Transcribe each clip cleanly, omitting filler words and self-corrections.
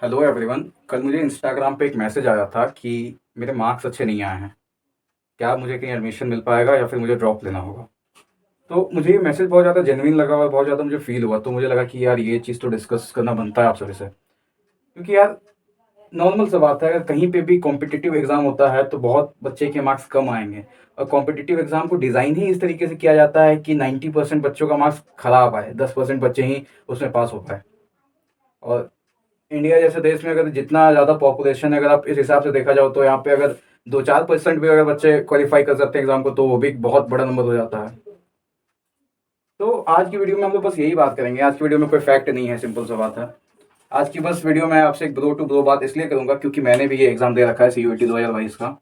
Hello everyone. कल मुझे Instagram पे एक मैसेज आया था कि मेरे मार्क्स अच्छे नहीं आए हैं। क्या मुझे कहीं एडमिशन मिल पाएगा या फिर मुझे ड्रॉप लेना होगा? तो मुझे ये मैसेज बहुत ज़्यादा जेन्युइन लगा और बहुत ज़्यादा मुझे फील हुआ, तो मुझे लगा कि यार ये चीज़ तो डिस्कस करना बनता है आप सभी से, क्योंकि यार नॉर्मल सा बात है, अगर कहीं पे भी कॉम्पिटिटिव एग्ज़ाम होता है तो बहुत बच्चे के मार्क्स कम आएंगे। और कॉम्पिटिटिव एग्ज़ाम को डिज़ाइन ही इस तरीके से किया जाता है कि 90% बच्चों का मार्क्स खराब आए, 10% बच्चे ही उसमें पास हो पाए। और इंडिया जैसे देश में अगर जितना ज़्यादा पॉपुलेशन है, अगर आप इस हिसाब से देखा जाओ तो यहाँ पे अगर 2-4% भी अगर बच्चे क्वालिफाई कर सकते हैं एग्जाम को, तो वो भी एक बहुत बड़ा नंबर हो जाता है। तो आज की वीडियो में हम लोग बस यही बात करेंगे। आज की वीडियो में कोई फैक्ट नहीं है, सिंपल सा बात है। आज की बस वीडियो में आपसे एक दो टू दो बात इसलिए करूंगा क्योंकि मैंने भी ये एग्जाम दे रखा है, CUET 2022 का।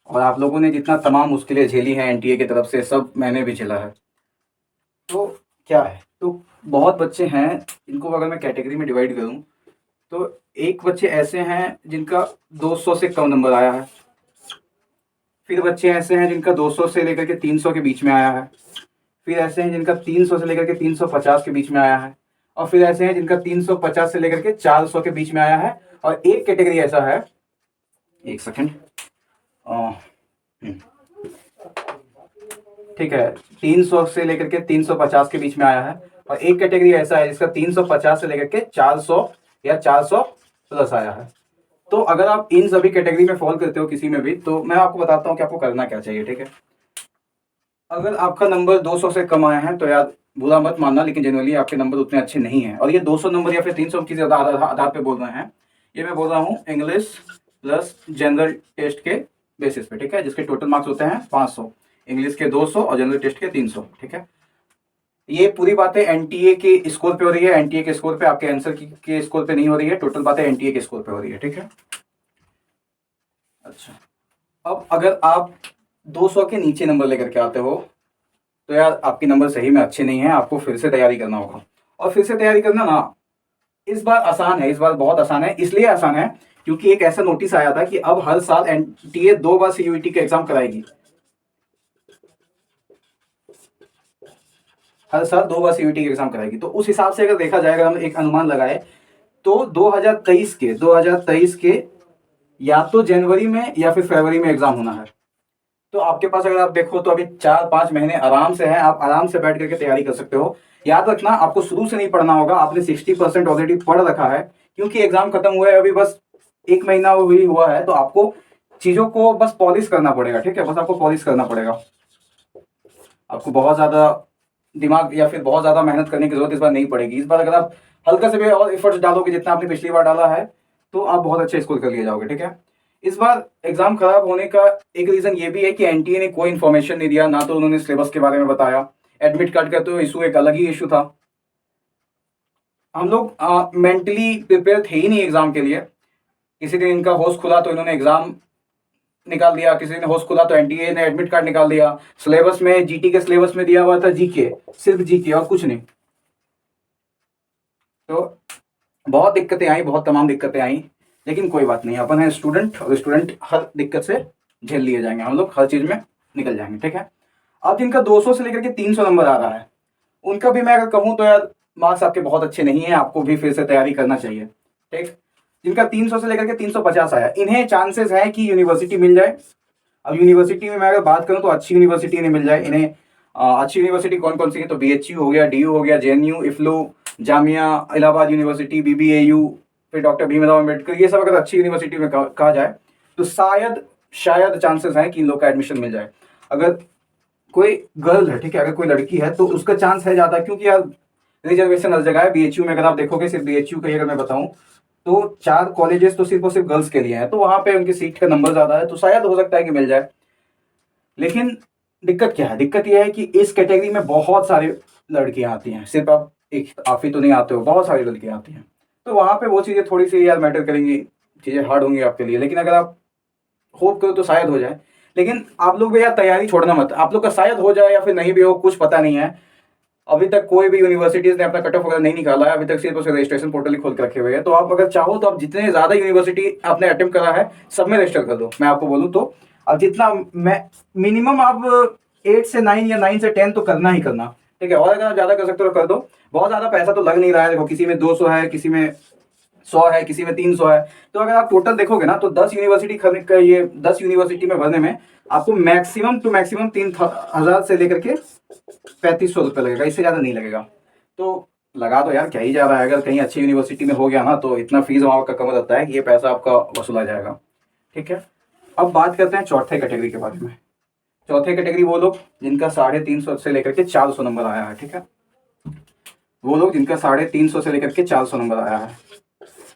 और आप लोगों ने जितना तमाम मुश्किलें झेली हैं NTA की तरफ से, सब मैंने भी झेला है। तो क्या है, तो बहुत बच्चे हैं इनको अगर मैं कैटेगरी में डिवाइड करूँ तो एक बच्चे ऐसे हैं जिनका 200 से कम नंबर आया है। फिर बच्चे ऐसे हैं जिनका 200 से लेकर के 300 के बीच में आया है। फिर ऐसे हैं जिनका 300 से लेकर के 350 के बीच में आया है। और फिर ऐसे हैं जिनका 350 से लेकर के 400 के बीच में आया है। और एक कैटेगरी ऐसा है, एक सेकेंड, ठीक है, 300 से लेकर के 350 के बीच में आया है। और एक कैटेगरी ऐसा है जिसका 350 से लेकर के 400 या 400 प्लस आया है। तो अगर आप इन सभी कैटेगरी में फॉल करते हो किसी में भी, तो मैं आपको बताता हूँ कि आपको करना क्या चाहिए। ठीक है, अगर आपका नंबर 200 से कम आया है तो यार बुरा मत मानना, लेकिन जनरली आपके नंबर उतने अच्छे नहीं हैं। और ये 200 नंबर या फिर 300 किसी आधार पे बोल रहे हैं, ये मैं बोल रहा हूँ इंग्लिश प्लस जनरल टेस्ट के बेसिस पे। ठीक है, जिसके टोटल मार्क्स होते हैं 500, इंग्लिश के 200 और जनरल टेस्ट के 300। ठीक है, ये पूरी बातें NTA के स्कोर पे हो रही है। NTA के स्कोर पे, आपके आंसर के स्कोर पे नहीं हो रही है। टोटल बातें NTA के स्कोर पे हो रही है। ठीक है, अच्छा, अब अगर आप 200 के नीचे नंबर लेकर के आते हो तो यार आपके नंबर सही में अच्छे नहीं है, आपको फिर से तैयारी करना होगा। और फिर से तैयारी करना ना इस बार आसान है, इस बार बहुत आसान है। इसलिए आसान है क्योंकि एक ऐसा नोटिस आया था कि अब हर साल NTA 2 बार CUET का एग्जाम कराएगी। हर साल 2 बार CUET का एग्जाम कराएगी। तो उस हिसाब से अगर देखा जाए, अगर हम एक अनुमान लगाए तो 2023 के या तो जनवरी में या फिर फरवरी में एग्जाम होना है। तो आपके पास अगर आप देखो तो अभी 4-5 महीने आराम से हैं, आप आराम से बैठ करके तैयारी कर सकते हो। याद रखना, आपको शुरू से नहीं पढ़ना होगा, आपने 60% ऑलरेडी पढ़ रखा है क्योंकि एग्जाम खत्म हुआ है, अभी बस 1 महीना ही हुआ है। तो आपको चीज़ों को बस पॉलिश करना पड़ेगा। ठीक है, बस आपको पॉलिश करना पड़ेगा। आपको बहुत ज़्यादा दिमाग या फिर बहुत ज़्यादा मेहनत करने की जरूरत इस बार नहीं पड़ेगी। इस बार अगर आप हल्का से भी और एफर्ट्स डालोगे जितना आपने पिछली बार डाला है, तो आप बहुत अच्छे स्कोर कर लिए जाओगे। ठीक है, इस बार एग्जाम खराब होने का एक रीजन ये भी है कि NTA ने कोई इन्फॉर्मेशन नहीं दिया, ना तो उन्होंने सिलेबस के बारे में बताया। एडमिट कार्ड का तो इशू एक अलग ही इशू था। हम लोग मेंटली प्रिपेयर थे ही नहीं एग्जाम के लिए। किसी दिन इनका होश खुला तो इन्होंने एग्जाम निकाल दिया, किसी दिन होश खुला तो NTA ने एडमिट कार्ड निकाल दिया। सिलेबस में GT के सिलेबस में दिया हुआ था GK, सिर्फ GK और कुछ नहीं। तो बहुत दिक्कतें आई, बहुत तमाम दिक्कतें आई, लेकिन कोई बात नहीं, अपन है स्टूडेंट और स्टूडेंट हर दिक्कत से झेल लिए जाएंगे, हम लोग हर चीज़ में निकल जाएंगे। ठीक है, अब जिनका 200 से लेकर के 300 नंबर आ रहा है, उनका भी मैं अगर कहूँ तो यार मार्क्स आपके बहुत अच्छे नहीं है, आपको भी फिर से तैयारी करना चाहिए। ठीक, जिनका 300 से लेकर के 350 आया, इन्हें चांसेस है कि यूनिवर्सिटी मिल जाए। अब यूनिवर्सिटी में मैं अगर बात करूँ तो अच्छी यूनिवर्सिटी नहीं मिल जाए इन्हें। अच्छी यूनिवर्सिटी कौन कौन सी है, तो BHU हो गया, DU हो गया, JNU, IFLU, Jamia Allahabad university, BBAU, फिर डॉक्टर भीमराव अम्बेडकर, ये सब अगर अच्छी यूनिवर्सिटी में कहा जाए तो शायद शायद चांसेस हैं कि इन लोग का एडमिशन मिल जाए। अगर कोई गर्ल है, ठीक है, अगर कोई लड़की है तो उसका चांस है ज़्यादा, क्योंकि यार रिजर्वेशन हर जगह है। BHU में अगर आप देखोगे, सिर्फ BHU का ही अगर मैं बताऊं तो 4 कॉलेजेस तो सिर्फ और सिर्फ गर्ल्स के लिए हैं, तो वहाँ पे उनकी सीट का नंबर ज़्यादा है, तो शायद हो सकता है कि मिल जाए। लेकिन दिक्कत क्या है, दिक्कत यह है कि इस कैटेगरी में बहुत सारी लड़कियां आती हैं, सिर्फ आप ही तो नहीं आते हो, बहुत सारी लड़कियां आती हैं। तो वहाँ पे वो चीज़ें थोड़ी सी यार मैटर करेंगी, चीज़ें हार्ड होंगी आपके लिए। लेकिन अगर आप होप करो तो शायद हो जाए। लेकिन आप लोग भी यार तैयारी छोड़ना मत, आप लोग का शायद हो जाए या फिर नहीं भी हो, कुछ पता नहीं है। अभी तक कोई भी यूनिवर्सिटीज़ ने अपना कट ऑफ वगैरह नहीं निकाला है, अभी तक सिर्फ उसके रजिस्ट्रेशन पोर्टल ही खोल के रखे हुए हैं। तो आप अगर चाहो तो आप जितने ज़्यादा यूनिवर्सिटी आपने अटेम्प्ट करा है सब में रजिस्टर कर दो, मैं आपको बोलूँ तो। अब जितना मैं मिनिमम आप 8 से 9 या 9 से 10 तो करना ही करना, ठीक है। और अगर आप ज़्यादा कर सकते हो तो कर दो, बहुत ज़्यादा पैसा तो लग नहीं रहा है। देखो किसी में 200 है, किसी में 100 है, किसी में 300 है। तो अगर आप टोटल देखोगे ना तो 10 यूनिवर्सिटी खरीद का, ये 10 यूनिवर्सिटी में भरने में आपको मैक्सिमम टू मैक्सिमम 3,000 से लेकर के 3,500 रुपये लगेगा, इससे ज़्यादा नहीं लगेगा। तो लगा दो यार, क्या ही जा रहा है। अगर कहीं अच्छी यूनिवर्सिटी में हो गया ना तो इतना फीस वहाँ का कम रहता है कि ये पैसा आपका वसूला जाएगा, ठीक है। अब बात करते हैं चौथे कैटेगरी के बारे में। चौथे कैटेगरी वो लोग जिनका 350 से लेकर के 400 नंबर आया है, ठीक है। वो लोग जिनका 350 से लेकर के 400 नंबर आया है।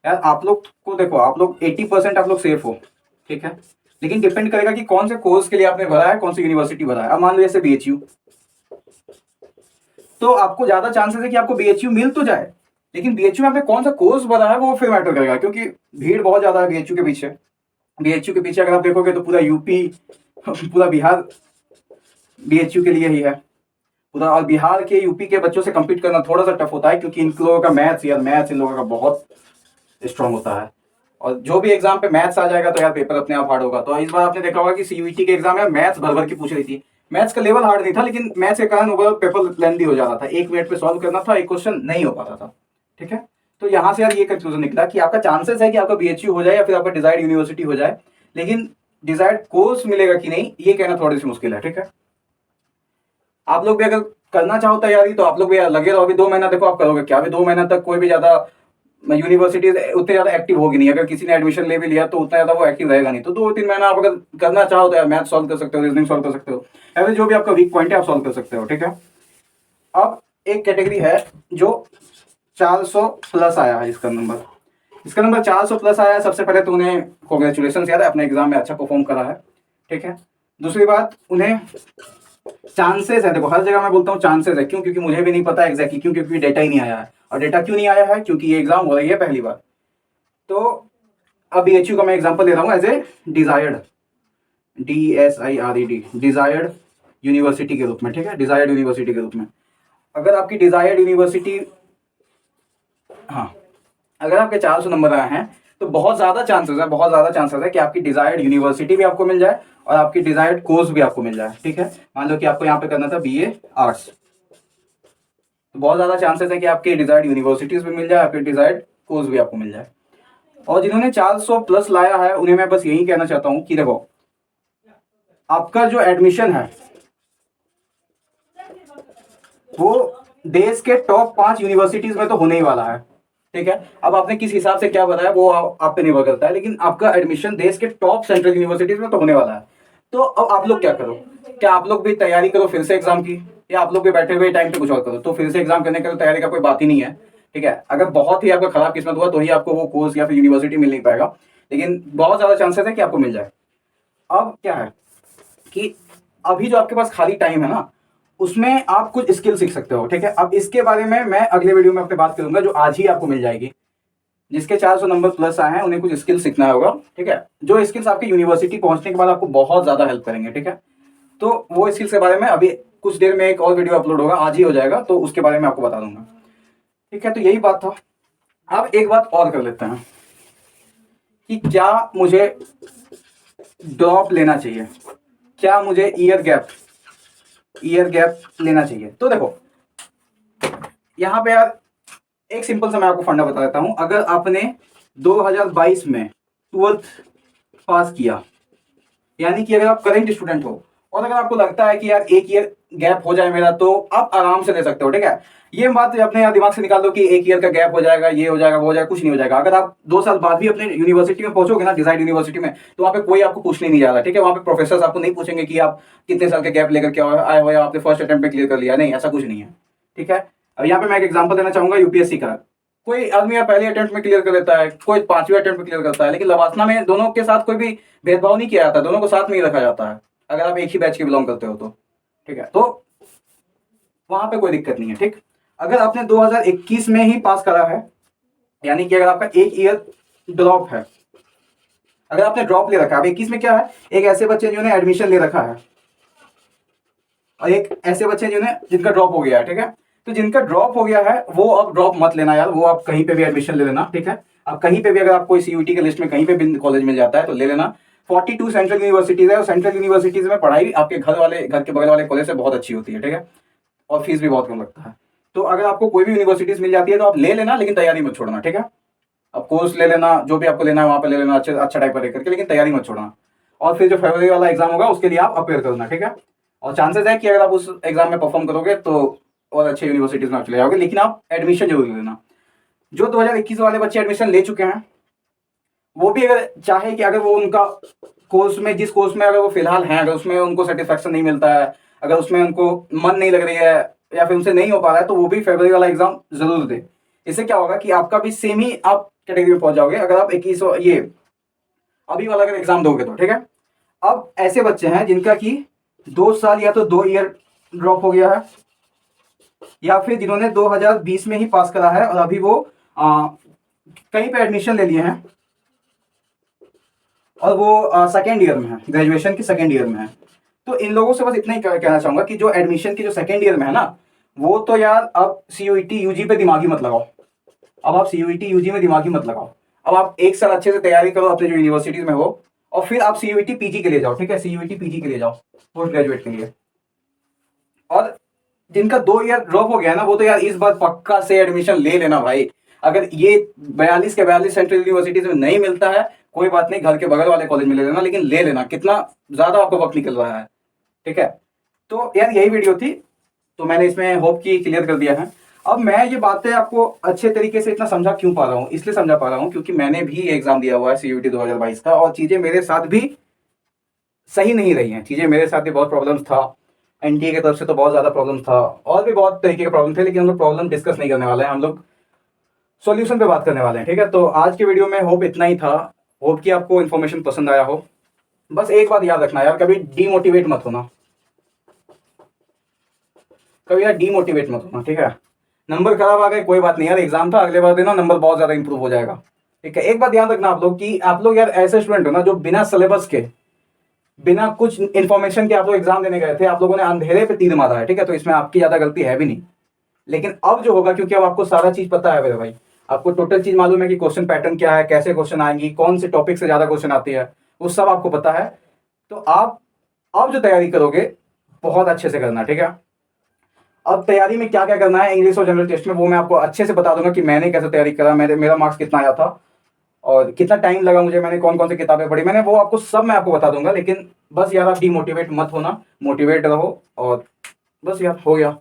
यार आप लोग को देखो, आप लोग 80% आप लोग सेफ हो, ठीक है। लेकिन डिपेंड करेगा कि कौन से कोर्स के लिए आपने भरा है, कौन सी यूनिवर्सिटी भरा है। अब मान लो जैसे BHU, तो आपको ज्यादा चांसेस है कि आपको BHU मिल तो जाए, लेकिन BHU में आपने कौन सा कोर्स भरा है वो फिर मैटर करेगा, क्योंकि भीड़ बहुत ज्यादा है BHU के पीछे। BHU के पीछे अगर आप देखोगे तो पूरा यूपी, पूरा बिहार BHU के लिए ही है पूरा। और बिहार के यूपी के बच्चों से compete करना थोड़ा सा टफ होता है, क्योंकि इन लोगों का मैथ्स, यार मैथ्स इन लोगों का बहुत स्ट्रांग होता है। और जो भी एग्जाम पे मैथ्स आ जाएगा तो यार पेपर अपने आप हार्ड होगा। तो इस बार आपने देखा होगा कि CUET के एग्जाम में मैथ्स भर भर की पूछ रही थी। मैथ्स का लेवल हार्ड नहीं था, लेकिन मैथ्स के कारण ओवरऑल पेपर लेंथी हो जा रहा था। 1 मिनट पे सॉल्व करना था, एक क्वेश्चन नहीं हो पाता था, ठीक है। तो यहाँ से यार ये कंक्लूजन निकला कि आपका चांसेस है कि आपका BHU हो जाए या फिर आपका डिजायर्ड यूनिवर्सिटी हो जाए, लेकिन डिजायर्ड कोर्स मिलेगा कि नहीं ये कहना थोड़ी सी मुश्किल है, ठीक है। आप लोग भी अगर करना चाहो तैयारी तो आप लोग भी यार लगे रहो। अभी 2 महीना देखो आप करोगे क्या। अभी 2 महीना तक कोई भी ज्यादा यूनिवर्सिटी उतने ज्यादा एक्टिव होगी नहीं। अगर किसी ने एडमिशन ले भी लिया तो उतना ज्यादा वो एक्टिव रहेगा नहीं। तो 2-3 महीना आप अगर करना चाहो तो यार मैथ सॉल्व कर सकते हो, रीजनिंग सॉल्व कर सकते हो, या फिर जो भी आपका वीक पॉइंट है आप सॉल्व कर सकते हो, ठीक है। अब एक कैटेगरी है जो 400 प्लस आया है, इसका नंबर 400 प्लस आया है। सबसे पहले तो उन्हें कॉन्ग्रेचुलेशन यार, अपने एग्जाम में अच्छा परफॉर्म करा है, ठीक है। दूसरी बात, उन्हें चांसेस है। देखो हर जगह मैं बोलता हूँ चांसेस है, क्यों? क्योंकि मुझे भी नहीं पता एग्जैक्टली क्यों, क्योंकि डेटा ही नहीं आया है। और डेटा क्यों नहीं आया है? क्योंकि ये एग्जाम हो रही है पहली बार। तो अब BHU का मैं एग्जांपल दे रहा हूँ as a desired, DSIRED, desired university के रूप में, ठीक है। डिजायर्ड यूनिवर्सिटी के रूप में अगर आपकी डिजायर्ड यूनिवर्सिटी, हाँ, अगर आपके 400 नंबर आए हैं तो बहुत ज़्यादा चांसेस है कि आपकी डिजायर्ड यूनिवर्सिटी भी आपको मिल जाए और आपकी डिजायर्ड कोर्स भी आपको मिल जाए, ठीक है। मान लो कि आपको यहाँ पे करना था BA आर्ट्स, तो बहुत ज़्यादा चांसेस है कि आपकी डिजायर्ड यूनिवर्सिटीज भी मिल जाए, आपके डिजायर्ड कोर्स भी आपको मिल जाए। और जिन्होंने 400 प्लस लाया है उन्हें मैं बस यही कहना चाहता हूँ कि देखो आपका जो एडमिशन है वो देश के टॉप 5 यूनिवर्सिटीज में तो होने ही वाला है, ठीक है। अब आपने किस हिसाब से क्या बताया वो आप पे निर्भर करता है, लेकिन आपका एडमिशन देश के टॉप सेंट्रल यूनिवर्सिटीज में तो होने वाला है। तो अब आप लोग क्या करो, क्या आप लोग भी तैयारी करो फिर से एग्जाम की, या आप लोग भी बैठे हुए टाइम पे कुछ और करो? तो फिर से एग्जाम करने के लिए तैयारी का कोई बात ही नहीं है, ठीक है। अगर बहुत ही आपका खराब किस्मत हुआ तो ही आपको वो कोर्स या फिर यूनिवर्सिटी मिल नहीं पाएगा, लेकिन बहुत ज्यादा चांसेस है कि आपको मिल जाए। अब क्या है कि अभी जो आपके पास खाली टाइम है ना उसमें आप कुछ स्किल सीख सकते हो, ठीक है। अब इसके बारे में मैं अगले वीडियो में अपने बात करूंगा, जो आज ही आपको मिल जाएगी। जिसके 400 नंबर प्लस आए हैं उन्हें कुछ स्किल सीखना होगा, ठीक है। जो स्किल्स आपकी यूनिवर्सिटी पहुंचने के बाद आपको बहुत ज्यादा हेल्प करेंगे, ठीक है। तो वो स्किल्स के बारे में अभी कुछ देर में एक और वीडियो अपलोड होगा, आज ही हो जाएगा, तो उसके बारे में आपको बता दूंगा, ठीक है। तो यही बात था। अब एक बात और कर लेते हैं कि क्या मुझे ड्रॉप लेना चाहिए, क्या मुझे ईयर गैप लेना चाहिए? तो देखो यहाँ पे यार एक सिंपल सा मैं आपको फंडा बता देता हूं। अगर आपने 2022 में 12th पास किया, यानी कि अगर आप करंट स्टूडेंट हो और अगर आपको लगता है कि यार 1 ईयर गैप हो जाए मेरा, तो आप आराम से ले सकते हो, ठीक है। ये बात अपने यार दिमाग से निकाल दो कि 1 ईयर का गैप हो जाएगा, ये हो जाएगा, वो हो जाएगा, कुछ नहीं हो जाएगा। अगर आप 2 साल बाद भी अपने यूनिवर्सिटी में पहुंचोगे ना, डिजायर्ड यूनिवर्सिटी में, तो वहाँ पे कोई आपको पूछने नहीं जा रहा, ठीक है। वहाँ पे प्रोफेसर आपको नहीं पूछेंगे कि आप कितने साल का गैप लेकर के आए हो या आपने फर्स्ट अटेम्प्ट में क्लियर कर लिया, नहीं, ऐसा कुछ नहीं है, ठीक है। अब यहाँ पे मैं एक एग्जाम्पल देना चाहूंगा UPSC का। कोई आदमी पहले अटेम्प्ट में क्लियर कर लेता है, कोई 5वें अटेम्प्ट में क्लियर करता है, लेकिन लवासना में दोनों के साथ कोई भी भेदभाव नहीं किया जाता, दोनों को साथ में ही रखा जाता है अगर आप एक ही बैच के बिलोंग करते हो तो, ठीक है। तो वहां पे कोई दिक्कत नहीं है, ठीक। अगर आपने 2021 में ही पास करा है, यानी कि अगर आपका 1 ईयर ड्रॉप है, अगर आपने ड्रॉप ले रखा है, अब 21 में क्या है, एक ऐसे बच्चे जिन्होंने एडमिशन ले रखा है और एक ऐसे बच्चे जिनका ड्रॉप हो गया है, ठीक है। तो जिनका ड्रॉप हो गया है वो अब ड्रॉप मत लेना यार, वो आप कहीं पे भी एडमिशन ले लेना, ठीक है। अब कहीं पे भी अगर आपको CUET के लिस्ट में कहीं पे भी कॉलेज मिल जाता है तो ले लेना। 42 सेंट्रल यूनिवर्सिटीज है और सेंट्रल यूनिवर्सिटीज में पढ़ाई आपके घर के बगल वाले कॉलेज से बहुत अच्छी होती है, ठीक है। और फीस भी बहुत कम लगता है। तो अगर आपको कोई भी यूनिवर्सिटीज़ मिल जाती है तो आप ले लेना, लेकिन तैयारी मत छोड़ना, ठीक है। अब कोर्स ले लेना, जो भी आपको लेना है वहाँ पे ले लेना, अच्छा टाइप का देख करके, लेकिन तैयारी मत छोड़ना। और फिर जो फरवरी वाला एग्जाम होगा उसके लिए आप अपेयर करना, ठीक है। और चांसेस है कि अगर आप उस एग्जाम में परफॉर्म करोगे तो और अच्छे यूनिवर्सिटीज़ में आप चले जाओगे, लेकिन आप एडमिशन जरूर ले लेना। जो 2021 वाले बच्चे एडमिशन ले चुके हैं वो भी अगर चाहे कि अगर वो उनका कोर्स में, जिस कोर्स में अगर वो फिलहाल हैं, अगर उसमें उनको सेटिस्फैक्शन नहीं मिलता है, अगर उसमें उनको मन नहीं लग रही है या फिर उनसे नहीं हो पा रहा है, तो वो भी फरवरी वाला एग्जाम जरूर दे। इससे क्या होगा कि आपका भी सेम ही आप कैटेगरी में पहुंच जाओगे अगर आप 21 ये अभी वाला अगर एग्जाम दोगे तो, ठीक है। अब ऐसे बच्चे हैं जिनका कि 2 साल या तो 2 ईयर ड्रॉप हो गया है, या फिर जिन्होंने 2020 में ही पास करा है और अभी वो कहीं पे एडमिशन ले लिए हैं और वो सेकेंड ईयर में है, ग्रेजुएशन के सेकेंड ईयर में है। तो इन लोगों से बस इतना ही कहना चाहूंगा कि जो एडमिशन की जो सेकेंड ईयर में है ना, वो तो यार अब CUET UG पे दिमागी मत लगाओ। अब आप CUET UG में दिमागी मत लगाओ। अब आप 1 साल अच्छे से तैयारी करो अपने जो यूनिवर्सिटीज में हो, और फिर आप CUET PG के लिए जाओ, ठीक है। CUET PG के लिए जाओ, पोस्ट ग्रेजुएट के लिए। और जिनका 2 ईयर ड्रॉप हो गया ना, वो तो यार इस बार पक्का से एडमिशन ले लेना भाई। अगर ये 42 के 42 सेंट्रल यूनिवर्सिटीज में नहीं मिलता है, कोई बात नहीं, घर के बगल वाले कॉलेज में ले लेना, लेकिन ले लेना। कितना ज्यादा आपको वक्त निकल रहा है, ठीक है। तो यार यही वीडियो थी, तो मैंने इसमें होप की क्लियर कर दिया है। अब मैं ये बातें आपको अच्छे तरीके से इतना समझा क्यों पा रहा हूँ, इसलिए समझा पा रहा हूँ क्योंकि मैंने भी एग्जाम दिया हुआ है CUET 2022 का, और चीजें मेरे साथ भी सही नहीं रही हैं। चीजें मेरे साथ भी बहुत प्रॉब्लम्स था, NTA की तरफ से तो बहुत ज्यादा प्रॉब्लम था, और भी बहुत तरीके के प्रॉब्लम थे, लेकिन हम लोग प्रॉब्लम डिस्कस नहीं करने वाले हैं, हम लोग सॉल्यूशन पे बात करने वाले हैं, ठीक है। तो आज के वीडियो में होप इतना ही था। होप कि आपको इन्फॉर्मेशन पसंद आया हो। बस एक बात याद रखना यार, कभी डीमोटिवेट मत होना, कभी यार डीमोटिवेट मत होना, ठीक है। नंबर खराब आ गए कोई बात नहीं यार, एग्जाम था, अगले बार देना, नंबर बहुत ज्यादा इंप्रूव हो जाएगा, ठीक है। एक बात ध्यान रखना आप लोग कि आप लोग यार ऐसे स्टूडेंट हो ना जो बिना सिलेबस के, बिना कुछ इन्फॉर्मेशन के आप लोग एग्जाम देने गए थे, आप लोगों ने अंधेरे पे तीर मारा है, ठीक है। तो इसमें आपकी ज्यादा गलती है भी नहीं। लेकिन अब जो होगा, क्योंकि अब आपको सारा चीज पता है मेरे भाई, आपको टोटल चीज मालूम है कि क्वेश्चन पैटर्न क्या है, कैसे क्वेश्चन आएंगी, कौन से टॉपिक से ज्यादा क्वेश्चन आती है, वो सब आपको पता है। तो आप अब जो तैयारी करोगे बहुत अच्छे से करना, ठीक है। अब तैयारी में क्या क्या करना है इंग्लिश और जनरल टेस्ट में, वो मैं आपको अच्छे से बता दूंगा कि मैंने कैसे तैयारी करा, मेरा मार्क्स कितना आया था और कितना टाइम लगा मुझे, मैंने कौन कौन सी किताबें पढ़ी, मैंने वो आपको सब मैं आपको बता दूंगा। लेकिन बस यार आप डीमोटिवेट मत होना, मोटिवेट रहो, और बस यार हो गया।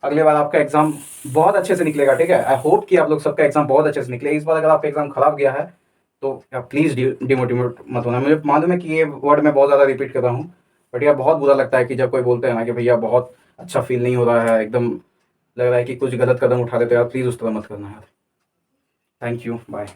अगले बार आपका एग्जाम बहुत अच्छे से निकलेगा, ठीक है। आई होप कि आप लोग सबका एग्जाम बहुत अच्छे से निकले। इस बार अगर आपका एग्जाम खराब गया है तो यार प्लीज़ डिमोटिवेट मत होना। मुझे मालूम है कि ये वर्ड मैं बहुत ज़्यादा रिपीट कर रहा हूँ, बट यार बहुत बुरा लगता है कि जब कोई बोलते हैं ना कि भैया बहुत अच्छा फील नहीं हो रहा है, एकदम लग रहा है कि कुछ गलत कदम उठा लेते हो यार, प्लीज़ उस तरह मत करना यार। Thank you, bye.